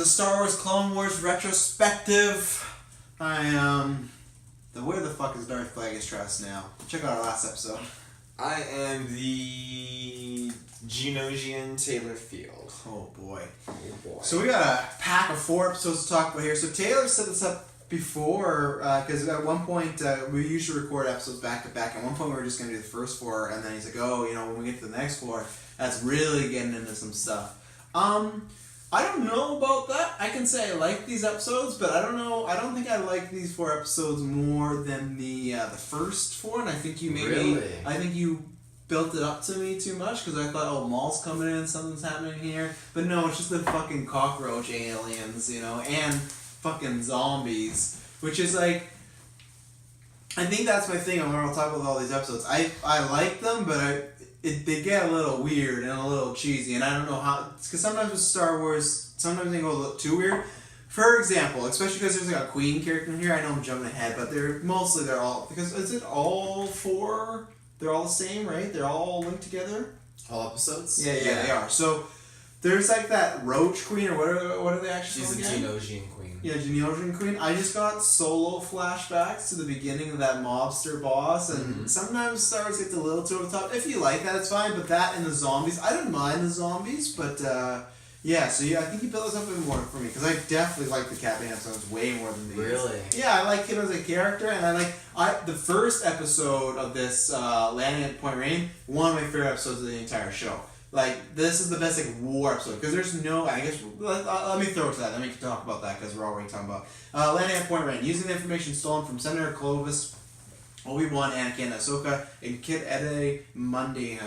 Star Wars Clone Wars Retrospective. Where the fuck is Darth Plagueis Trust now? Check out our last episode. I am the Genosian Taylor Field. Oh boy. Oh boy. So we got a pack of 4 episodes to talk about here. So Taylor set this up before, because at one point we usually record episodes back to back. At one point we were just going to do the first 4, and then he's like, oh, when we get to the next 4, that's really getting into some stuff. I don't know about that. I can say I like these episodes, but I don't know. I don't think I like these 4 episodes more than the first 4, and I think you maybe... Really? I think you built it up to me too much, because I thought, oh, Maul's coming in, something's happening here. But no, it's just the fucking cockroach aliens, and fucking zombies, which is like... I think that's my thing when I'll talk about all these episodes. I like them, but they get a little weird and a little cheesy, and I don't know how... Because sometimes with Star Wars, sometimes they go a little too weird. For example, especially because there's like a Queen character in here, I know I'm jumping ahead, but they're all... Because is it all 4? They're all the same, right? They're all linked together? All episodes? Yeah, they are. So, there's like that Roach Queen, or what are they actually called She's a again? Genosian Queen. Yeah, Genosian Queen. I just got solo flashbacks to the beginning of that mobster boss, and sometimes Star Wars gets a little too over the top. If you like that, it's fine, but that and the zombies, I don't mind the zombies, but I think you built this up a bit more for me, because I definitely like the Cat Bane episodes way more than these. Really? Yeah, I like him as a character, and the first episode of this Landing at Point Rain, one of my favorite episodes of the entire show. Like, this is the best, war episode, because there's no, I guess, let me throw it to that, then we can talk about that, because we're already talking about. Landing at Point Rain, using the information stolen from Senator Clovis, Obi-Wan, Anakin, Ahsoka, and Kid Ede Mundi.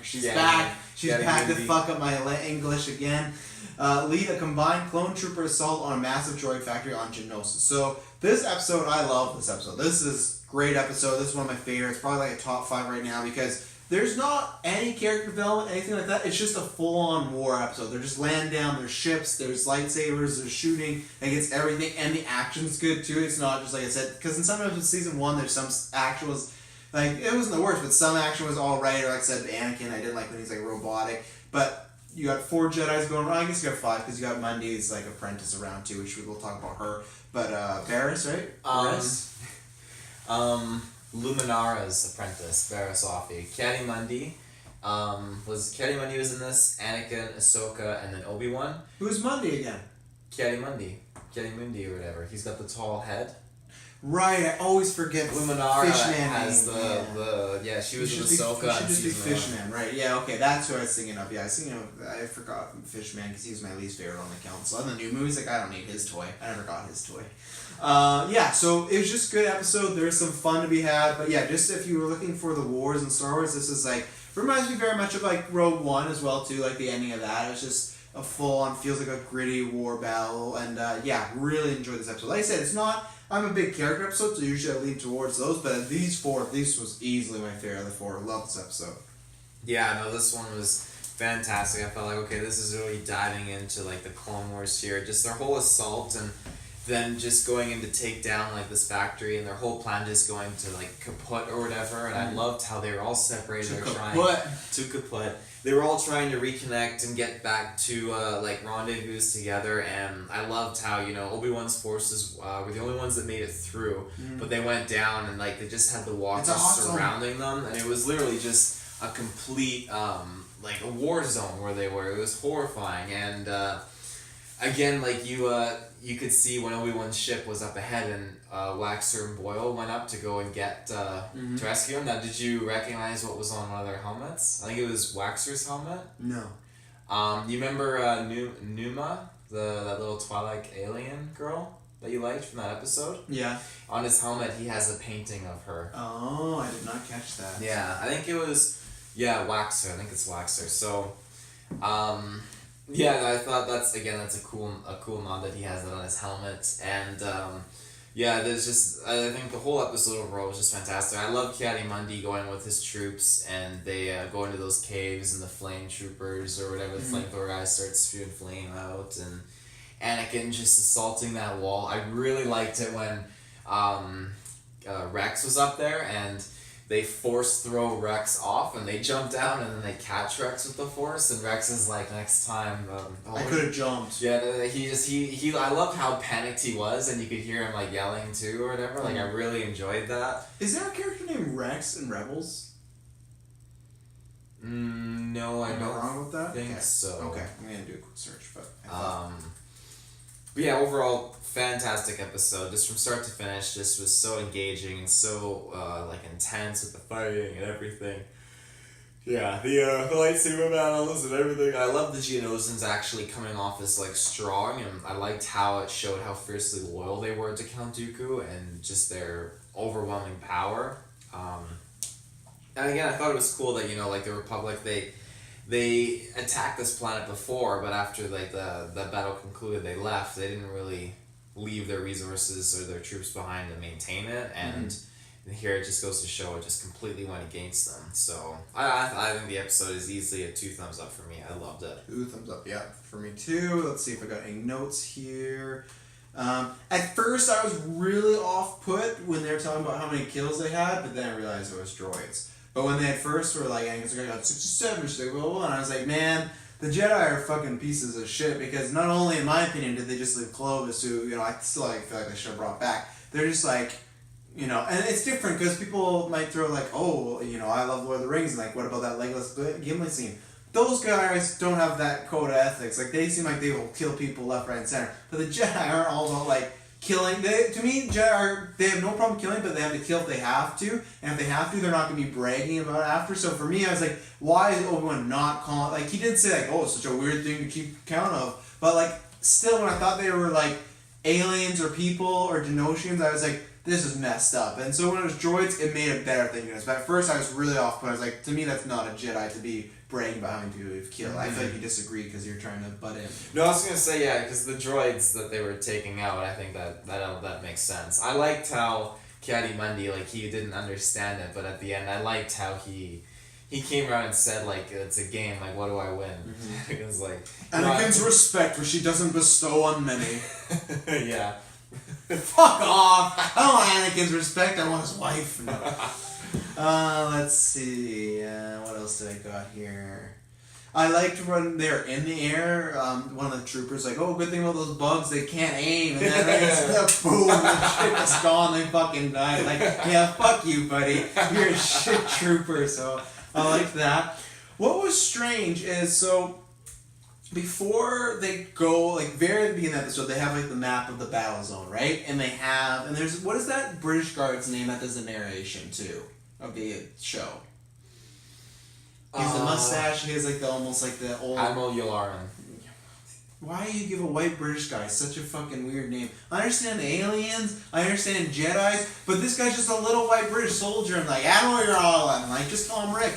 She's back. She's back to fuck up my English again. Lead a combined clone trooper assault on a massive droid factory on Geonosis. So, this episode, I love this episode. This is a great episode. This is one of my favorites. Probably like a top 5 right now, because there's not any character development, anything like that. It's just a full-on war episode. They're just laying down, there's ships, there's lightsabers, there's shooting, and it's everything, and the action's good too. It's not just like I said, because in some episodes of season 1, there's some action was, it wasn't the worst, but some action was alright, or like I said, Anakin, I didn't like when he's robotic, but you got 4 Jedis going around. I guess you got 5, because you got Mundy's apprentice around too, which we'll talk about her, but Barriss, right? Luminara's apprentice, Barriss Offee. Caddy Mundi was in this, Anakin, Ahsoka, and then Obi-Wan. Who's Mundi again? Caddy Mundi or whatever. He's got the tall head. Right, I always forget. Luminara Fishman has she was with Ahsoka. She should just be Fishman, right? Yeah, okay, that's who I was thinking of. Yeah, I forgot Fishman because he was my least favorite on the council. And the new movies, I don't need his toy. I never got his toy. So it was just a good episode. There's some fun to be had, but yeah, just if you were looking for the wars in Star Wars, this is reminds me very much of Rogue One as well too, the ending of that. It was just a full-on, feels like a gritty war battle, and really enjoyed this episode. Like I said, I'm a big character episode, so usually I lean towards those, but these 4, this was easily my favorite of the 4. I love this episode. Yeah, no, this one was fantastic. I felt like, okay, this is really diving into the Clone Wars here, just their whole assault, and then just going in to take down this factory, and their whole plan just going to kaput or whatever. And I loved how they were all separated. To kaput. They were all trying to reconnect and get back to rendezvous together. And I loved how Obi-Wan's forces were the only ones that made it through, but they went down and they just had the walkers surrounding them, and it was literally just a complete a war zone where they were. It was horrifying. And again, you could see when Obi-Wan's ship was up ahead, and Waxer and Boyle went up to go and get to rescue him. Now, did you recognize what was on one of their helmets? I think it was Waxer's helmet. No. You remember Numa, that little Twilight alien girl that you liked from that episode? Yeah. On his helmet, he has a painting of her. Oh, I did not catch that. Yeah, I think it was Waxer. I think it's Waxer. So, I thought that's a cool nod that he has that on his helmet. And there's just, I think the whole episode overall was just fantastic. I love Caddy Mundi going with his troops, and they go into those caves, and the flame troopers or whatever, the flamethrower guys start spewing flame out, and Anakin just assaulting that wall. I really liked it when Rex was up there, and they force throw Rex off and they jump down and then they catch Rex with the force and Rex is like, next time I could have jumped. Yeah, he I love how panicked he was and you could hear him like yelling too or whatever. Like I really enjoyed that. Is there a character named Rex in Rebels? No, I Am don't I wrong with that? think so. Okay, I'm gonna do a quick search, but but yeah, overall fantastic episode, just from start to finish. Just was so engaging and so like intense with the fighting and everything. Yeah, the lightsaber battles and everything. I love the Geonosians actually coming off as like strong, and I liked how it showed how fiercely loyal they were to Count Dooku and just their overwhelming power. And again, I thought it was cool that, you know, like the Republic, they attacked this planet before, but after like the battle concluded, they left. They didn't really leave their resources or their troops behind to maintain it, and here it just goes to show it just completely went against them. So I think the episode is easily a 2 thumbs up for me. I loved it. 2 thumbs up, yeah, for me too. Let's see if I got any notes here. At first, I was really off-put when they were talking about how many kills they had, but then I realized it was droids. But when they at first were like, Anakins got 67, she's like, well, and I was like, man, the Jedi are fucking pieces of shit, because not only, in my opinion, did they just leave Clovis, who, you know, I still like, feel like they should have brought back. They're just like, you know, and it's different, because people might throw like, oh, you know, I love Lord of the Rings, and like, what about that Legolas Gimli scene? Those guys don't have that code of ethics. Like, they seem like they will kill people left, right, and center. But the Jedi aren't all about, like, killing. To me, Jedi they have no problem killing, but they have to kill if they have to. And if they have to, they're not going to be bragging about it after. So for me, I was like, why is Obi-Wan not calling? Like, he did say, like, oh, it's such a weird thing to keep count of. But, like, still, when I thought they were, like, aliens or people or Genosians, I was like, this is messed up. And so when it was droids, it made a better thing. But at first, I was really off, but I was like, to me, that's not a Jedi to be bragging about how many people you've killed. I feel like you disagree because you're trying to butt in. No, I was gonna say, yeah, because the droids that they were taking out, I think that makes sense. I liked how Ki-Adi-Mundi, like, he didn't understand it, but at the end, I liked how he came around and said, like, it's a game, like, what do I win? It was like, Anakin's respect, which she doesn't bestow on many. Yeah. Fuck off! I don't want Anakin's respect, I want his wife. No. Let's see. What else did I got here? I liked when they're in the air. One of the troopers like, "Oh, good thing about those bugs, they can't aim." And then boom, the shit was gone. They fucking died. Like, yeah, fuck you, buddy. You're a shit trooper. So I liked that. What was strange is before they go, like, very at the beginning of the episode, they have like the map of the battle zone, right? And there's what is that British guard's name that does the narration too of the show? He has the mustache. He has like almost like the old Admiral Yularen. Why do you give a white British guy such a fucking weird name? I understand the aliens, I understand Jedi, but this guy's just a little white British soldier and like, Admiral Yularen, like, just call him Rick.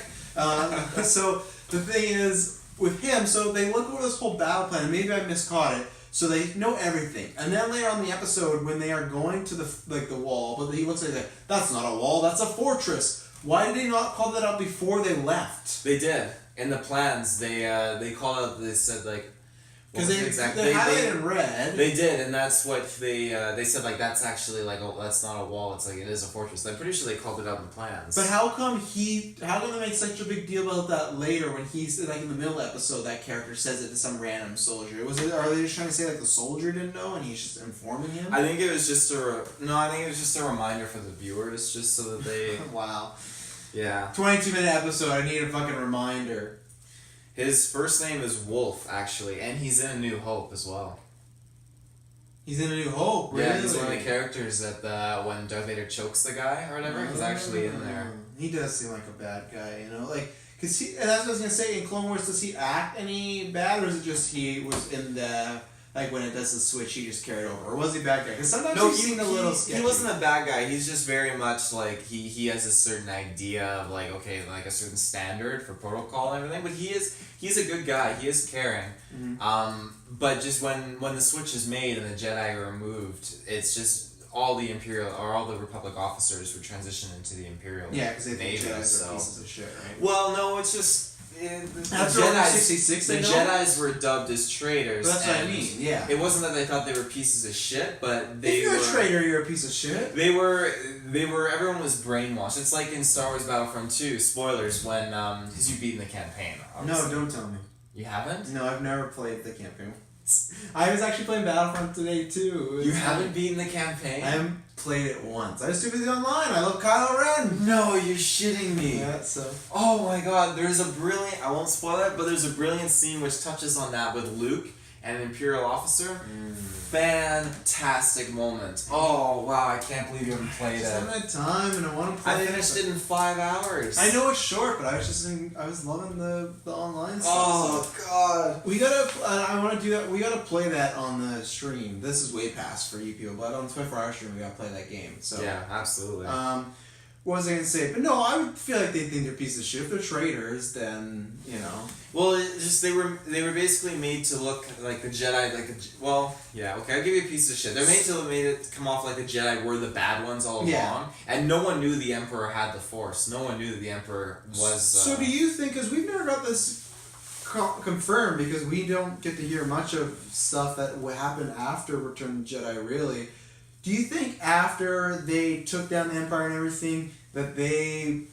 So the thing is, with him, so they look over this whole battle plan, and maybe I miscaught it, so they know everything. And then later on in the episode, when they are going to the wall, but he looks like that's not a wall, that's a fortress. Why did they not call that out before they left? They did. In the plans, they called out, they said, like, because they had it in red. They did, and that's what they said, like, that's actually, like, oh, that's not a wall, it's like, it is a fortress. I'm pretty sure they called it out in the plans. But how come they make such a big deal about that later when he's, like, in the middle episode, that character says it to some random soldier? Are they just trying to say, like, the soldier didn't know and he's just informing him? I think it was just a reminder for the viewers, just so that they... Wow. Yeah. 22-minute episode, I need a fucking reminder. His first name is Wolf, actually, and he's in A New Hope as well. He's in A New Hope, really? Yeah, he's one of the characters that when Darth Vader chokes the guy or whatever, he's actually in there. He does seem like a bad guy, you know? Like, cause and that's what I was gonna say, in Clone Wars, does he act any bad, or is it just he was in the... Like, when it does the switch, he just carried over. Or was he a bad guy? Because sometimes he's seen a little sketchy. He wasn't a bad guy. He's just very much, like, he has a certain idea of, like, okay, like, a certain standard for protocol and everything. But he's a good guy. He is caring. Mm-hmm. But just when the switch is made and the Jedi are removed, it's just all the Republic officers were transitioned into the Imperial Navy. Yeah, because they think Jedis are pieces of shit, right? Well, no, it's just... After Order 66, the Jedis were dubbed as traitors. That's what I mean. Yeah. It wasn't that they thought they were pieces of shit, but they if you're were. a traitor, you're a piece of shit. They were. Everyone was brainwashed. It's like in Star Wars Battlefront 2. Spoilers when because you've beaten the campaign. Obviously. No, don't tell me. You haven't? No, I've never played the campaign. I was actually playing Battlefront today too. You haven't beaten the campaign? I haven't played it once. I was too busy online. I love Kylo Ren. No, you're shitting me. Yeah, so. Oh my god, there's a brilliant, I won't spoil it, but there's a brilliant scene which touches on that with Luke and an Imperial officer. Fantastic moment. Oh wow, I can't believe you haven't played it. I haven't had time and I want to play it. I finished it in 5 hours. I know it's short, but I was loving the online stuff. Oh god. We gotta, I want to do that, we gotta play that on the stream. This is way past for you people, but on the 24-hour stream we gotta play that game. So yeah, absolutely. What was I gonna say? But no, I would feel like they think they're pieces of shit. If they're traitors, then you know. Well, it's just they were basically made to look like the Jedi, well, yeah, okay, I'll give you a piece of shit. They're made it come off like the Jedi were the bad ones all along, and no one knew the Emperor had the Force. No one knew that the Emperor was. So do you think? Because we've never got this confirmed, because we don't get to hear much of stuff that happened after Return of the Jedi. Really. Do you think after they took down the Empire and everything that they...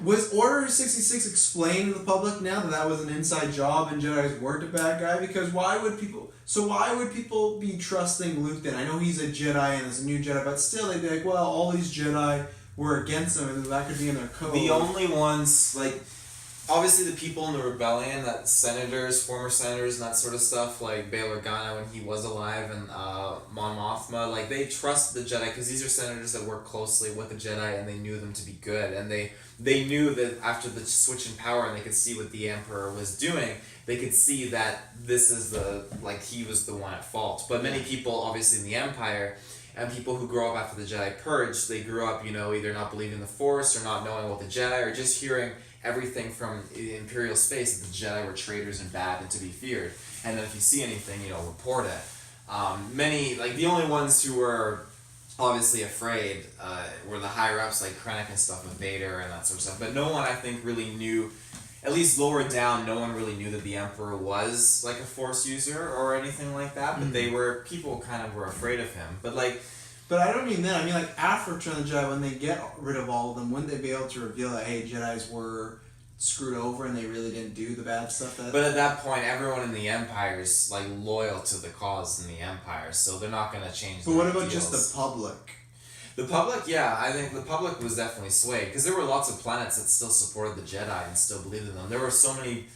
Was Order 66 explained to the public now that was an inside job and Jedi's weren't a bad guy? Because why would people be trusting Luke then? I know he's a Jedi and there's a new Jedi, but still they'd be like, well, all these Jedi were against him and that could be in their code. The only ones, obviously the people in the rebellion, that former senators and that sort of stuff, like Bail Organa when he was alive, and Mon Mothma, they trust the Jedi because these are senators that work closely with the Jedi and they knew them to be good, and they knew that after the switch in power and they could see what the Emperor was doing, they could see that this is he was the one at fault. But many people, obviously in the Empire, and people who grow up after the Jedi Purge, they grew up, either not believing the Force or not knowing what the Jedi, or just hearing everything from Imperial space that the Jedi were traitors and bad and to be feared. And then if you see anything, report it. The only ones who were obviously afraid were the higher ups like Krennic and stuff with Vader and that sort of stuff. But no one, I think, really knew, at least lower down, no one really knew that the Emperor was a Force user or anything like that. But people kind of were afraid of him. But I don't mean that. I mean, after Return of the Jedi, when they get rid of all of them, wouldn't they be able to reveal that, hey, Jedis were screwed over and they really didn't do the bad stuff? But at that point, everyone in the Empire is, loyal to the cause in the Empire, so they're not going to change. But what about just the public? The public, yeah, I think the public was definitely swayed, because there were lots of planets that still supported the Jedi and still believed in them. There were so many,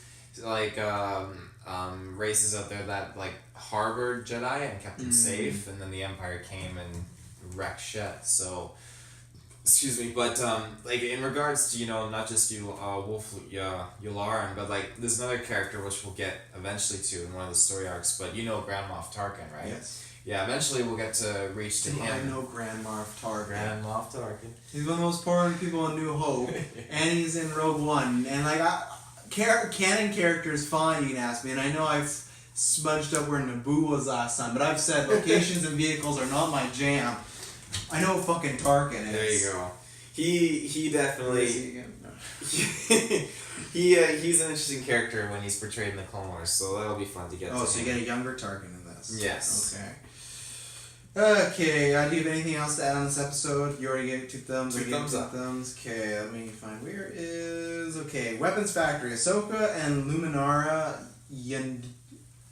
races out there that, harbored Jedi and kept them safe, and then the Empire came and wrecked shit, so... Excuse me, but in regards to not just Yularen, but there's another character which we'll get eventually to in one of the story arcs. But Grand Moff Tarkin, right? Yes. Yeah, eventually we'll get to reach to him. I know Grand Moff Tarkin. Grand Moff Tarkin. He's one of the most important people in New Hope, and he's in Rogue One. And canon character is fine, you can ask me, and I know I've smudged up where Naboo was last time, but I've said locations and vehicles are not my jam. I know fucking Tarkin is. There you go. He definitely... he's an interesting character when he's portrayed in the Clone Wars, so that'll be fun to get to. Oh, so you get a younger Tarkin in this. Yes. Okay, do you have anything else to add on this episode? You already gave 2 thumbs. 2 thumbs up. Okay, let me find where is... Okay, Weapons Factory. Ahsoka and Luminara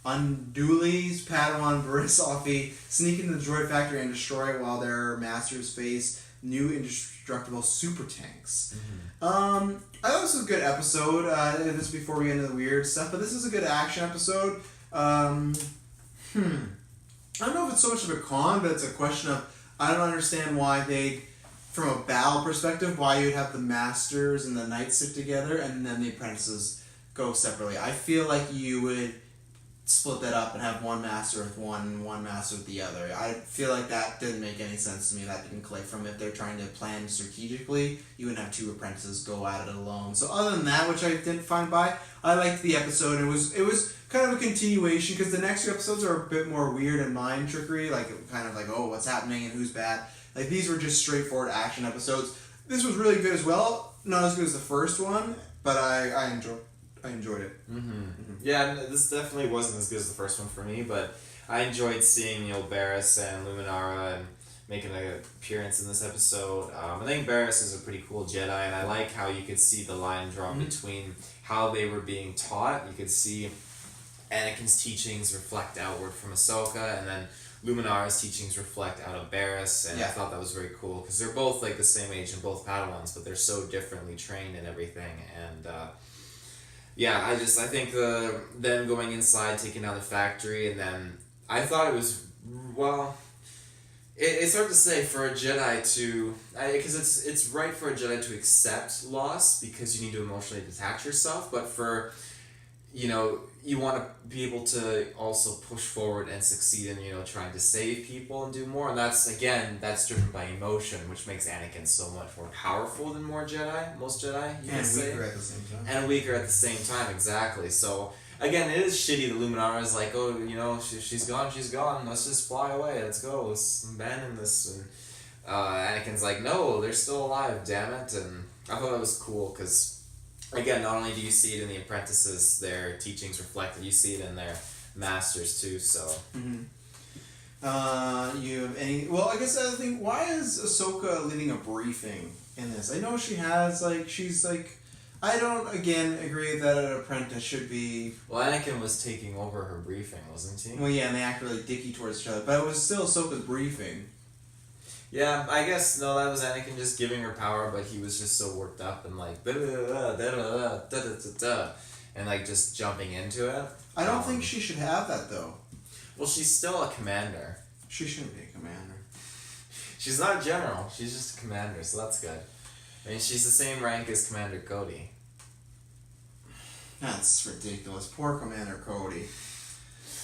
Unduli's Padawan Borisofi sneak into the droid factory and destroy it while their masters face new indestructible super tanks. I thought this was a good episode. This is before we get into the weird stuff, but this is a good action episode. I don't know if it's so much of a con, but it's a question of, I don't understand why they, from a battle perspective, why you'd have the masters and the knights stick together and then the apprentices go separately. I feel like you would split that up and have one master with one master with the other. I feel like that didn't make any sense to me. That didn't click from if they're trying to plan strategically. You wouldn't have 2 apprentices go at it alone. So other than that, which I didn't find I liked the episode. It was kind of a continuation because the next 2 episodes are a bit more weird and mind trickery, oh, what's happening and who's bad. These were just straightforward action episodes. This was really good as well. not as good as the first one, but I enjoyed it. Yeah, this definitely wasn't as good as the first one for me, but I enjoyed seeing Barris and Luminara and making an appearance in this episode. I think Barris is a pretty cool Jedi, and I like how you could see the line drawn between how they were being taught. You could see Anakin's teachings reflect outward from Ahsoka, and then Luminara's teachings reflect out of Barris, and I thought that was very cool because they're both like the same age and both Padawans, but they're so differently trained and everything. And I think them going inside, taking down the factory, and then I thought it was it's hard to say for a Jedi to because it's right for a Jedi to accept loss because you need to emotionally detach yourself, but for you want to be able to also push forward and succeed in, trying to save people and do more. And that's driven by emotion, which makes Anakin so much more powerful than most Jedi, you can say. And weaker at the same time. And weaker at the same time, exactly. So, again, it is shitty that Luminara is like, she's gone, let's just fly away, let's go, let's abandon this. And Anakin's like, no, they're still alive, damn it. And I thought that was cool, because again, not only do you see it in the apprentices, their teachings reflected, you see it in their masters too, so. You have any... Well, I guess the other thing, why is Ahsoka leading a briefing in this? I know she has, she's I don't, again, agree that an apprentice should be... Well, Anakin was taking over her briefing, wasn't he? Well, yeah, and they act really dicky towards each other, but it was still Ahsoka's briefing. Yeah, I guess, no, that was Anakin just giving her power, but he was just so worked up and and just jumping into it. I don't think she should have that, though. Well, she's still a commander. She shouldn't be a commander. She's not a general, she's just a commander, so that's good. I mean, she's the same rank as Commander Cody. That's ridiculous. Poor Commander Cody.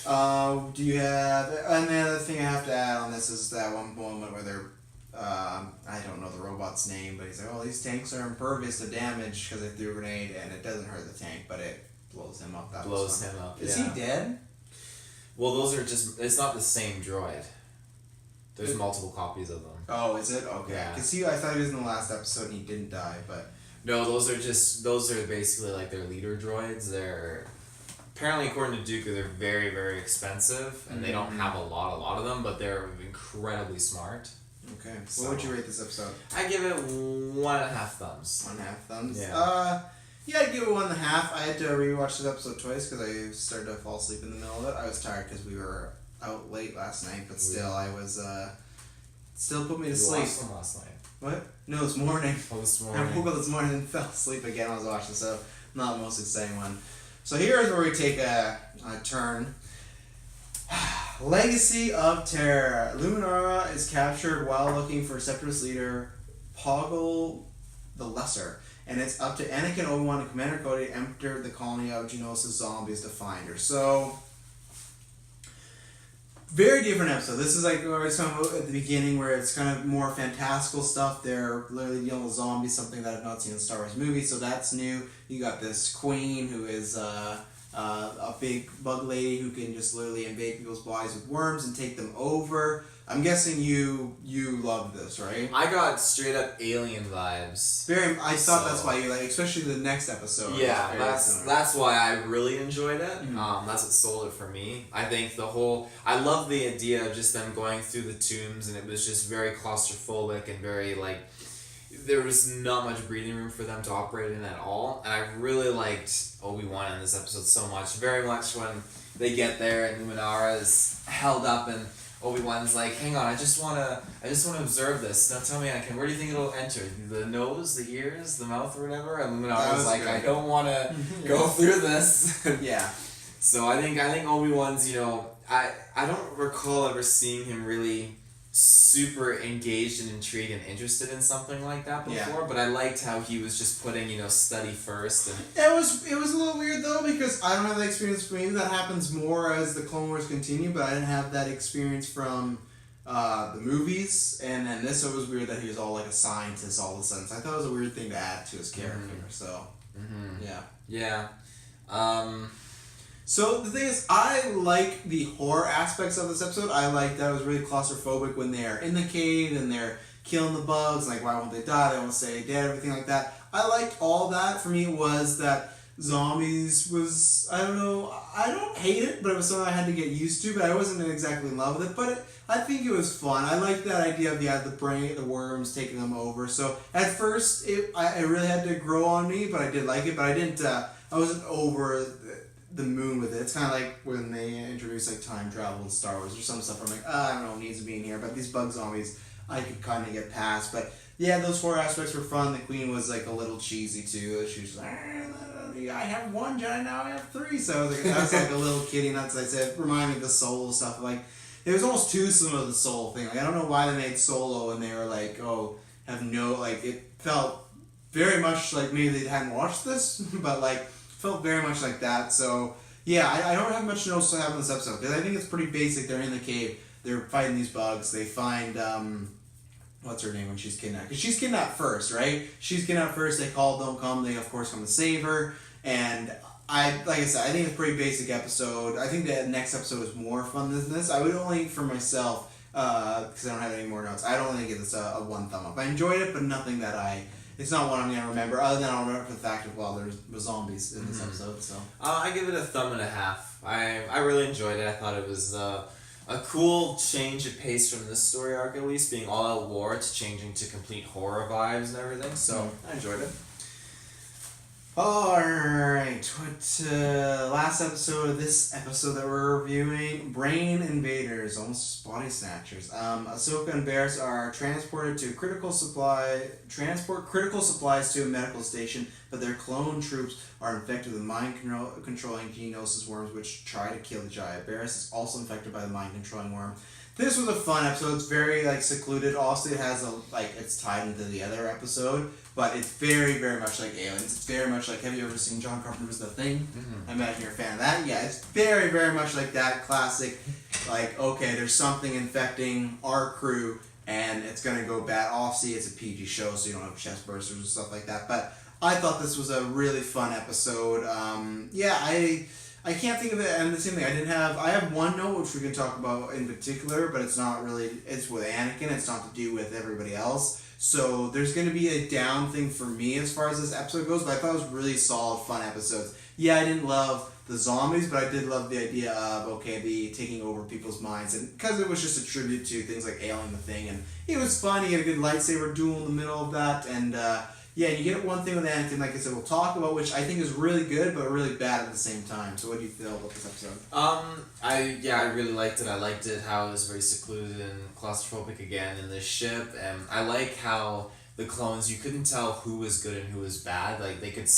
Do you have... And the other thing I have to add on this is that one moment where they're... I don't know the robot's name, but he's like, oh, these tanks are impervious to damage because they threw a grenade, and it doesn't hurt the tank, but it blows him up. Is he dead? Well, those are just... It's not the same droid. There's multiple copies of them. Oh, is it? Okay. Yeah. Because I thought he was in the last episode and he didn't die, but... No, those are basically their leader droids. They're... Apparently, according to Dooku, they're very, very expensive, and they don't have a lot of them, but they're incredibly smart. Okay. So, what would you rate this episode? I give it 1.5 thumbs. 1.5 thumbs? Yeah. I'd give it 1.5. I had to rewatch this episode twice because I started to fall asleep in the middle of it. I was tired because we were out late last night, but still, I was, still put me to sleep. You watched them last night? What? No, this morning. Oh, this morning. I woke up this morning and fell asleep again when I was watching, so not the most exciting one. So here's where we take a turn. Legacy of Terror. Luminara is captured while looking for Separatist leader Poggle the Lesser, and it's up to Anakin, Obi-Wan, and Commander Cody to enter the colony of Geonosis zombies to find her. So, very different episode. This is like where it's kind of at the beginning where it's kind of more fantastical stuff. They're literally dealing with zombies, something that I've not seen in Star Wars movies, so that's new. You got this queen who is a big bug lady who can just literally invade people's bodies with worms and take them over. I'm guessing you love this, right? I got straight up alien vibes. I thought that's why you like, especially the next episode. Yeah, that's why I really enjoyed it. That's what sold it for me. I think I love the idea of just them going through the tombs, and it was just very claustrophobic and very there was not much breathing room for them to operate in at all. And I really liked Obi-Wan in this episode so much. Very much when they get there and Luminara is held up and Obi-Wan's like, hang on, I just wanna observe this. Now tell me, Anakin, where do you think it'll enter? The nose, the ears, the mouth, or whatever? And Luminara's like, I don't wanna go through this. Yeah. So I think Obi-Wan's, I don't recall ever seeing him really super engaged and intrigued and interested in something like that before, but I liked how he was just putting, study first. And it was a little weird though, because I don't have that experience. For me, that happens more as the Clone Wars continue, but I didn't have that experience from the movies, and then this, it was weird that he was all like a scientist all of a sudden. So I thought it was a weird thing to add to his character. So yeah. So the thing is, I like the horror aspects of this episode. I like that it was really claustrophobic when they're in the cave and they're killing the bugs, like why won't they die? They won't stay dead, everything like that. I liked all that. For me, it was that zombies was, I don't know, I don't hate it, but it was something I had to get used to, but I wasn't exactly in love with it, but I think it was fun. I liked that idea of, the worms taking them over. So at first, I really had to grow on me, but I did like it, but I didn't, I wasn't over the moon with it. It's kind of like when they introduce like time travel in Star Wars or some stuff. I'm like, I don't know, it needs to be in here. But these bug zombies, I could kind of get past. But yeah, those horror aspects were fun. The queen was like a little cheesy too. She was like, I have one Jedi, now I have three. So I was like a little kiddie, and that's, I said, remind me of the Solo stuff. Like it was almost too similar to the Solo thing. Like I don't know why they made Solo and they were like, have no, like it felt very much like maybe they hadn't watched this, but like felt very much like that. So yeah, I don't have much notes to have in this episode because I think it's pretty basic. They're in the cave, they're fighting these bugs. They find what's her name when she's kidnapped? Because she's kidnapped first, right? She's kidnapped first. They call, don't come. They of course come to save her. And like I said, I think it's a pretty basic episode. I think the next episode is more fun than this. I would only, for myself, because I don't have any more notes, I'd only give this a 1 thumb up. I enjoyed it, but nothing that it's not one I'm going to remember, other than I'll remember for the fact of, well, there's zombies in this episode, so. I give it a 1.5 thumbs. I really enjoyed it. I thought it was a cool change of pace from this story arc, at least, being all out war to changing to complete horror vibes and everything, so I enjoyed it. Alright, last episode of this episode that we're reviewing, Brain Invaders, almost body snatchers. Ahsoka and Barriss are transported to critical supplies to a medical station, but their clone troops are infected with mind-controlling Geonosis worms, which try to kill the Jedi. Barriss is also infected by the mind-controlling worm. This was a fun episode. It's very secluded. Also, it has it's tied into the other episode, but it's very, very much like Aliens. It's very much like, have you ever seen John Carpenter's The Thing? Mm-hmm. I imagine you're a fan of that. Yeah, it's very, very much like that classic. Like, okay, there's something infecting our crew, and it's gonna go bad. Obviously, it's a PG show, so you don't have chest bursters and stuff like that. But I thought this was a really fun episode. I can't think of it, and the same thing, I have one note which we can talk about in particular, but it's not really, it's with Anakin, it's not to do with everybody else, so there's going to be a down thing for me as far as this episode goes, but I thought it was really solid, fun episodes. Yeah, I didn't love the zombies, but I did love the idea of, the taking over people's minds, and because it was just a tribute to things like Alien the Thing, and it was fun, you get a good lightsaber duel in the middle of that, and yeah, you get one thing with Anakin, like I said, we'll talk about, which I think is really good, but really bad at the same time. So what do you feel about this episode? I really liked it. I liked it how it was very secluded and claustrophobic again in this ship, and I like how the clones, you couldn't tell who was good and who was bad. Like, they could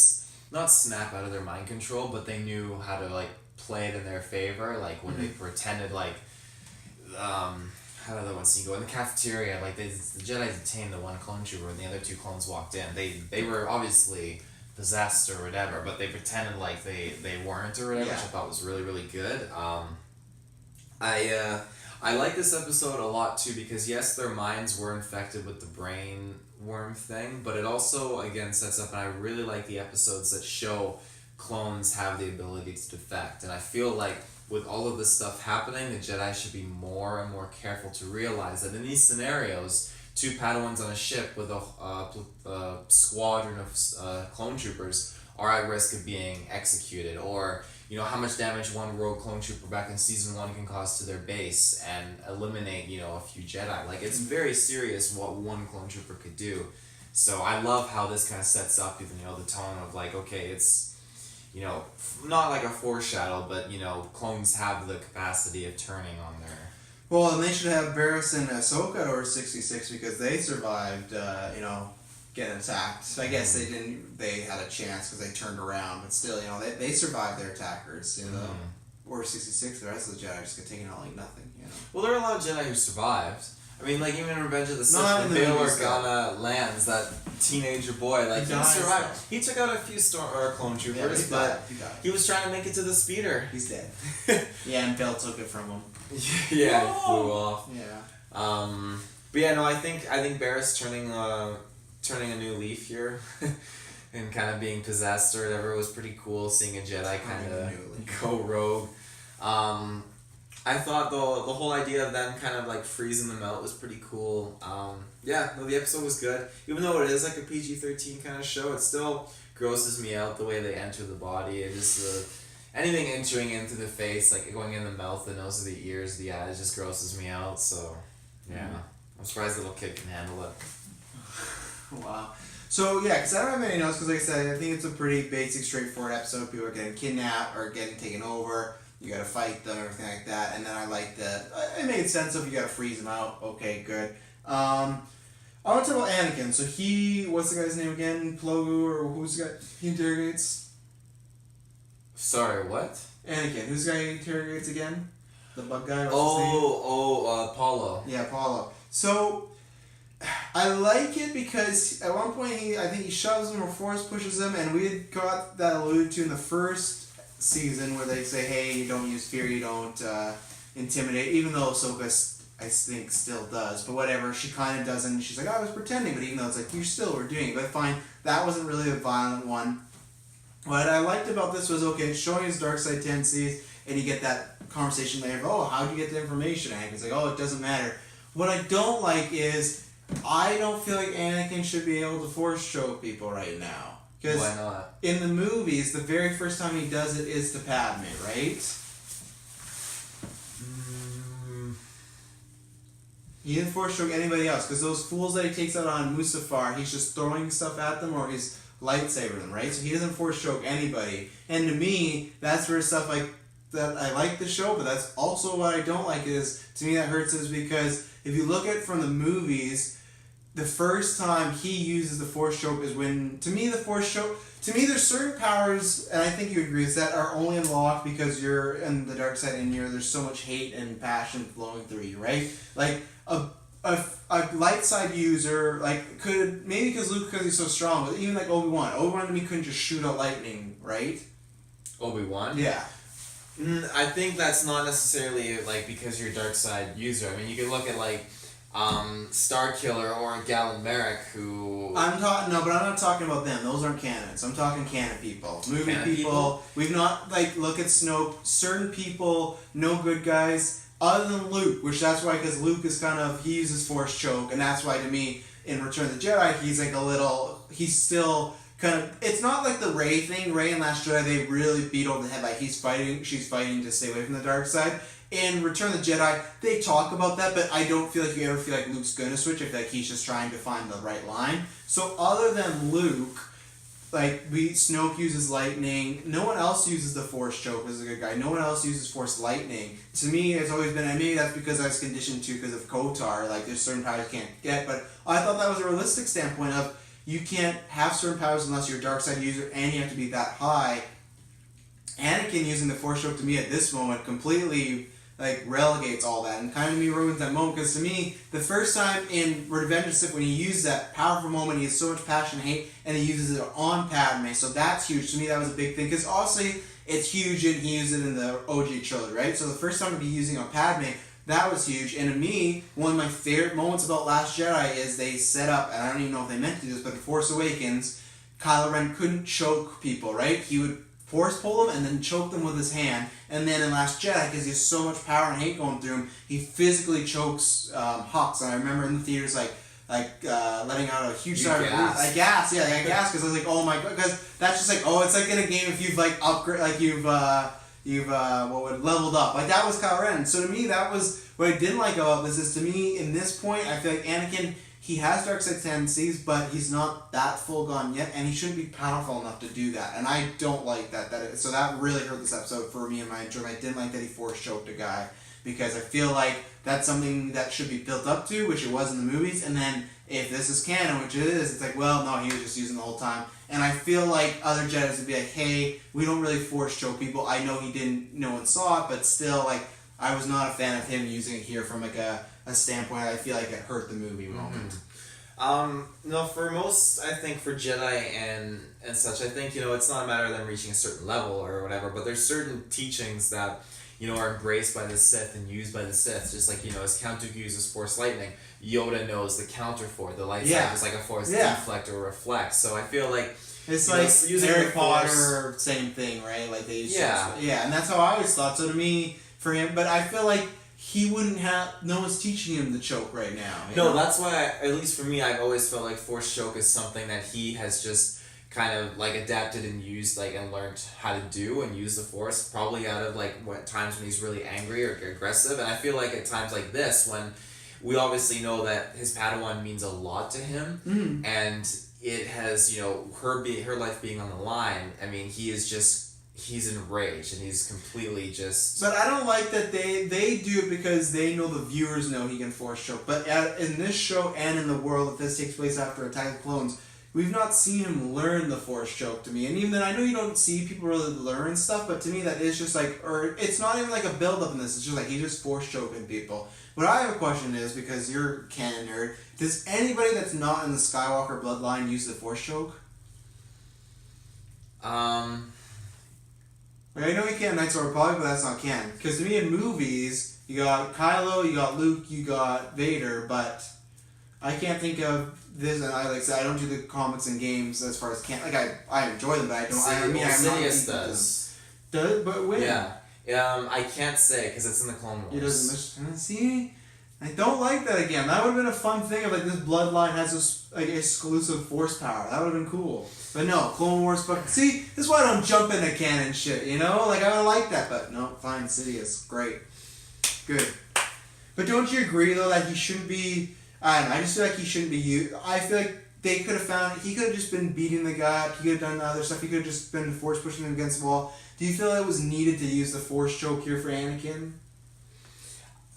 not snap out of their mind control, but they knew how to, play it in their favor, when they pretended, how did the one scene go? In the cafeteria, the Jedi detained the one clone trooper and the other two clones walked in. They were obviously possessed or whatever, but they pretended like they weren't or whatever, which I thought was really, really good. I like this episode a lot too because yes, their minds were infected with the brain worm thing, but it also, again, sets up, and I really like the episodes that show clones have the ability to defect, and I feel like with all of this stuff happening, the Jedi should be more and more careful to realize that in these scenarios, 2 Padawans on a ship with a squadron of clone troopers are at risk of being executed, or how much damage one rogue clone trooper back in season 1 can cause to their base and eliminate a few Jedi. It's very serious what one clone trooper could do. So I love how this kind of sets up even the tone of okay, it's not like a foreshadow, but, clones have the capacity of turning on their... Well, and they should have Barriss and Ahsoka or 66 because they survived, getting attacked. So I guess they had a chance because they turned around, but still, they survived their attackers, Or 66, the rest of the Jedi just got taken out like nothing, Well, there are a lot of Jedi who survived. I mean, even in Revenge of the Sith, when Bail Organa lands, that teenager boy, he survived. Though. He took out a few clone troopers, but he was trying to make it to the speeder. He's dead. Yeah, and Bail took it from him. Yeah, it flew off. Yeah. But yeah, no, I think Barriss turning a new leaf here, and kind of being possessed or whatever was pretty cool. Seeing a Jedi kind of go rogue. I thought the whole idea of them kind of like freezing them out was pretty cool. The episode was good. Even though it is like a PG-13 kind of show, it still grosses me out the way they enter the body. It just anything entering into the face, like going in the mouth, the nose, the ears, the eyes, just grosses me out. So yeah, I'm surprised the little kid can handle it. Wow. So yeah, because I don't have any notes, because like I said, I think it's a pretty basic, straightforward episode. People are getting kidnapped or getting taken over. You gotta fight them, everything like that. And then I like that. It made sense if you gotta freeze them out. Okay, good. I want to talk about Anakin. So what's the guy's name again? Plogu, or who's the guy he interrogates? Sorry, what? Anakin. Who's the guy he interrogates again? The bug guy? Paulo. Yeah, Paulo. So I like it because at one point I think he shoves him or force pushes him, and we had got that alluded to in the first season where they say, hey, you don't use fear, you don't intimidate, even though Ahsoka I think still does, but whatever, she kind of doesn't. She's like, I was pretending, but even though it's like, you still were doing it, but fine, that wasn't really a violent one. What I liked about this was, okay, it's showing his dark side tendencies, and you get that conversation later of, oh, how'd you get the information? Anakin's like, oh, it doesn't matter. What I don't like is, I don't feel like Anakin should be able to force choke people right now. Why not? In the movies, the very first time he does it is to Padme, right? He didn't force choke anybody else, because those fools that he takes out on Mustafar, he's just throwing stuff at them or he's lightsaber them, right? So he doesn't force choke anybody. And to me, that's where stuff like that, I like the show, but that's also what I don't like is, to me that hurts, is because if you look at it from the movies, the first time he uses the Force choke is when, to me, there's certain powers, and I think you agree with that, are only unlocked because you're in the dark side and there's so much hate and passion flowing through you, right? Like, a light side user, like, could, maybe because he's so strong, but even like Obi-Wan to me couldn't just shoot out lightning, right? Obi-Wan? Yeah. I think that's not necessarily, like, because you're a dark side user. I mean, you can look at, like, Starkiller or Galen Merrick, who... but I'm not talking about them. Those aren't canons. I'm talking canon people. Movie canon people. We've not, like, look at Snoke. Certain people, no good guys, other than Luke, which that's why, because Luke is kind of, he uses Force choke, and that's why, to me, in Return of the Jedi, he's like he's still kind of, it's not like the Rey thing. Rey and Last Jedi, they really beat over the head, like, she's fighting to stay away from the dark side. In Return of the Jedi, they talk about that, but I don't feel like you ever feel like Luke's gonna switch. I feel like he's just trying to find the right line. So other than Luke, like, Snoke uses lightning. No one else uses the Force choke as a good guy. No one else uses Force lightning. To me, it's always been, and maybe that's because I was conditioned to because of KOTOR, like, there's certain powers you can't get, but I thought that was a realistic standpoint of, you can't have certain powers unless you're a dark side user, and you have to be that high. Anakin using the Force choke, to me, at this moment, completely, like, relegates all that and kind of ruins that moment, because to me, the first time in Revenge of the Sith, when he used that powerful moment, he has so much passion and hate, and he uses it on Padme, so that's huge. To me, that was a big thing, because obviously, it's huge, and he used it in the OG trilogy, right? So the first time to be using on Padme, that was huge, and to me, one of my favorite moments about Last Jedi is they set up, and I don't even know if they meant to do this, but in Force Awakens, Kylo Ren couldn't choke people, right? He would force pull them and then choke them with his hand. And then in Last Jedi, because he has so much power and hate going through him, he physically chokes Hux. And I remember in the theaters, letting out a huge sigh of relief. I gasped, because I was like, oh my god, because that's just like, oh, it's like in a game if you've like upgrade, like you've leveled up. Like, that was Kylo Ren. So to me, that was what I didn't like about this. Is, to me, in this point, I feel like Anakin, he has dark side tendencies, but he's not that full gone yet, and he shouldn't be powerful enough to do that. And I don't like that. So that really hurt this episode for me in my enjoyment. I didn't like that he force choked a guy, because I feel like that's something that should be built up to, which it was in the movies. And then if this is canon, which it is, it's like, well, no, he was just using the whole time. And I feel like other Jedis would be like, hey, we don't really force choke people. I know no one saw it, but still, like, I was not a fan of him using it here from like a standpoint. I feel like it hurt the movie moment. No, for most, I think for Jedi and such, I think, it's not a matter of them reaching a certain level or whatever, but there's certain teachings that, are embraced by the Sith and used by the Sith. Just like, as Count Dooku uses Force Lightning, Yoda knows the counter for it. The lightsaber is like a Force deflect or reflect. So I feel like it's like using Harry Potter, same thing, right? Like, they use and that's how I always thought. So to me, for him. But I feel like he wouldn't have. No one's teaching him the choke right now. No, that's why. At least for me, I've always felt like force choke is something that he has just kind of like adapted and used like and learned how to do and use the force probably out of like what times when he's really angry or aggressive. And I feel like at times like this when we obviously know that his Padawan means a lot to him, and it has, you know, her life being on the line. I mean, he's enraged and he's completely just. But I don't like that they do it because they know the viewers know he can force choke. But in this show and in the world, if this takes place after Attack of the Clones, we've not seen him learn the force choke to me. And even then, I know you don't see people really learn stuff, but to me that is just like, or it's not even like a build up in this. It's just like he's just force choking people. What I have a question is, because you're a canon nerd, does anybody that's not in the Skywalker bloodline use the force choke? Like, I know you can't Knights of the Republic, but that's not canon. Because to me in movies, you got Kylo, you got Luke, you got Vader, but I can't think of this, and like I said, I don't do the comics and games as far as canon. Like, I enjoy them, but I don't. Sidious does. Does? But when? Yeah. I can't say because it's in the Clone Wars. He doesn't see. I don't like that again. That would have been a fun thing if like this bloodline has this like exclusive force power. That would have been cool. But no, Clone Wars. But see, this is why I don't jump into canon shit. You know, like I would like that, but no, fine. Sidious, great, good. But don't you agree though that he shouldn't be? I don't know. I just feel like he shouldn't be used. I feel like they could have found. He could have just been beating the guy up. He could have done other stuff. He could have just been force pushing him against the wall. Do you feel it was needed to use the force choke here for Anakin?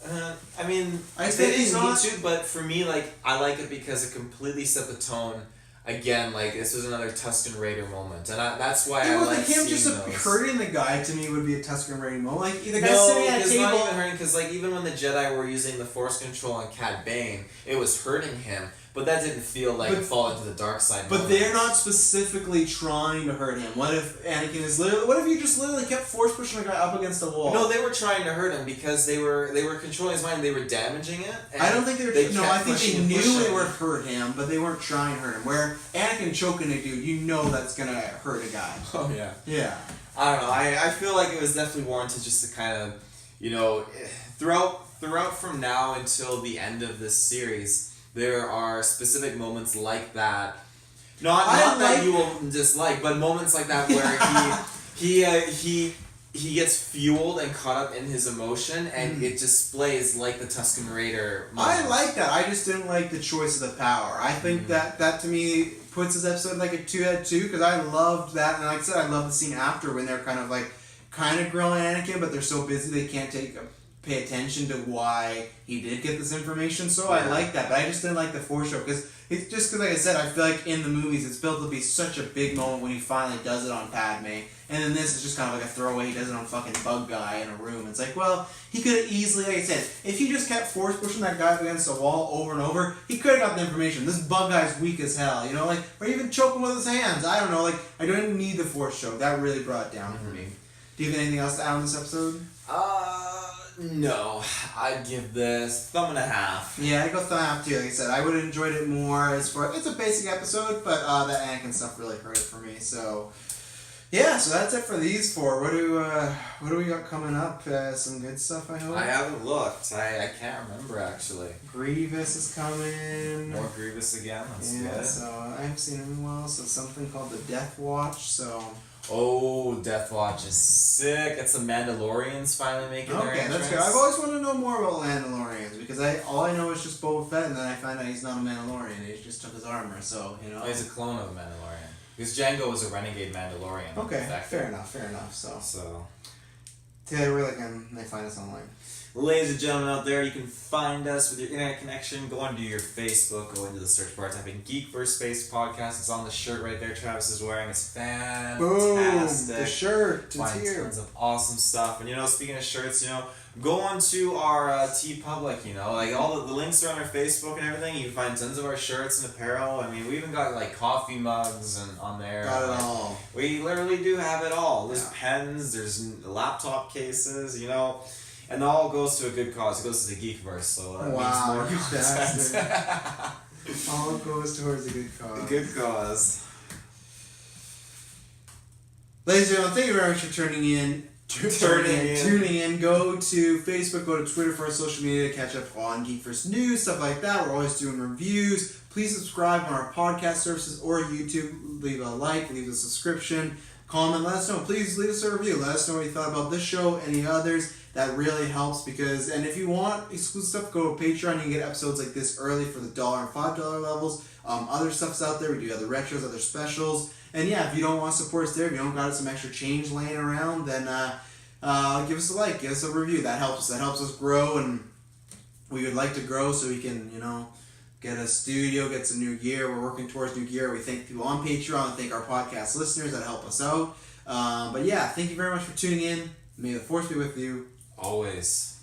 I mean, I they think didn't need to, but for me, like, I like it because it completely set the tone. Again, like, this was another Tusken Raider moment, and that's why I like seeing him just those. hurting the guy to me would be a Tusken Raider moment. Like the guy No, sitting at a it's table. not even hurting because, like, even when the Jedi were using the Force control on Cad Bane, it was hurting him. But that didn't feel like fall into the dark side. But moments. they're not specifically trying to hurt him. What if Anakin is literally? What if you just literally kept force pushing the guy up against the wall? No, they were trying to hurt him because they were controlling his mind. They were damaging it. I don't think they were. No, I think they knew it they would hurt him, but they weren't trying to hurt him. Where Anakin choking a dude, you know that's gonna hurt a guy. Oh yeah. Yeah. I don't know. I feel like it was definitely warranted just to kind of, you know, throughout from now until the end of this series. There are specific moments like that, not that you will dislike, but moments like that where he gets fueled and caught up in his emotion, and it displays like the Tusken Raider moments. I like that. I just didn't like the choice of the power. I think that to me puts this episode like a 2-2 because I loved that, and like I said, I love the scene after when they're kind of grilling Anakin, but they're so busy they can't pay attention to why he did get this information. So I like that, but I just didn't like the force show because it's just because, like I said, I feel like in the movies it's built to be such a big moment when he finally does it on Padme, and then this is just kind of like a throwaway. He does it on fucking Bug Guy in a room. It's like, well, he could have easily, like I said, if he just kept force pushing that guy up against the wall over and over, he could have got the information. This Bug Guy's weak as hell, you know, like, or even choke him with his hands. I don't know, like, I don't need the force choke. That really brought it down for me. Do you have anything else to add on this episode? No. I'd give this thumb and a half. Yeah, I go thumb and a half too. Like I said, I would have enjoyed it more as far. It's a basic episode, but that Anakin stuff really hurt it for me. So, yeah. So that's it for these four. What do we got coming up? Some good stuff, I hope. I haven't looked. I can't remember actually. Grievous is coming. More Grievous again. That's yeah. good. So I haven't seen him in a while. So something called the Death Watch. So. Oh, Death Watch is sick. It's the Mandalorians finally making their entrance. Okay, that's good. I've always wanted to know more about Mandalorians because all I know is just Boba Fett, and then I find out he's not a Mandalorian. He just took his armor, so you know. He's a clone of a Mandalorian. Because Jango was a renegade Mandalorian. Okay, fair enough. So. Taylor, where can they find us online? Ladies and gentlemen out there, you can find us with your internet connection. Go onto your Facebook, go into the search bar, type in Geek vs. Space Podcast. It's on the shirt right there Travis is wearing. It's fantastic. Boom! The shirt. It's Find here. tons of awesome stuff. And, you know, speaking of shirts, you know, go onto our TeePublic, you know. Like, all the links are on our Facebook and everything. You can find tons of our shirts and apparel. I mean, we even got, like, coffee mugs and on there. Got it all. We literally do have it all. There's pens, there's laptop cases, you know. And it all goes to a good cause. It goes to the Geekverse, so that means more you content. bastard. All goes towards a good cause. A good cause. Ladies and gentlemen, thank you very much for tuning in. tuning in. Go to Facebook, go to Twitter for our social media to catch up on Geek First News, stuff like that. We're always doing reviews. Please subscribe on our podcast services or YouTube. Leave a like, leave a subscription, comment, let us know. Please leave us a review. Let us know what you thought about this show, any others. That really helps because, and if you want exclusive stuff, go to Patreon. You can get episodes like this early for the $1 and $5 levels. Other stuff's out there. We do other retros, other specials. And yeah, if you don't want to support us there, if you don't got some extra change laying around, then give us a like, give us a review. That helps us. That helps us grow, and we would like to grow so we can, get a studio, get some new gear. We're working towards new gear. We thank people on Patreon, thank our podcast listeners that help us out. But yeah, thank you very much for tuning in. May the force be with you. Always.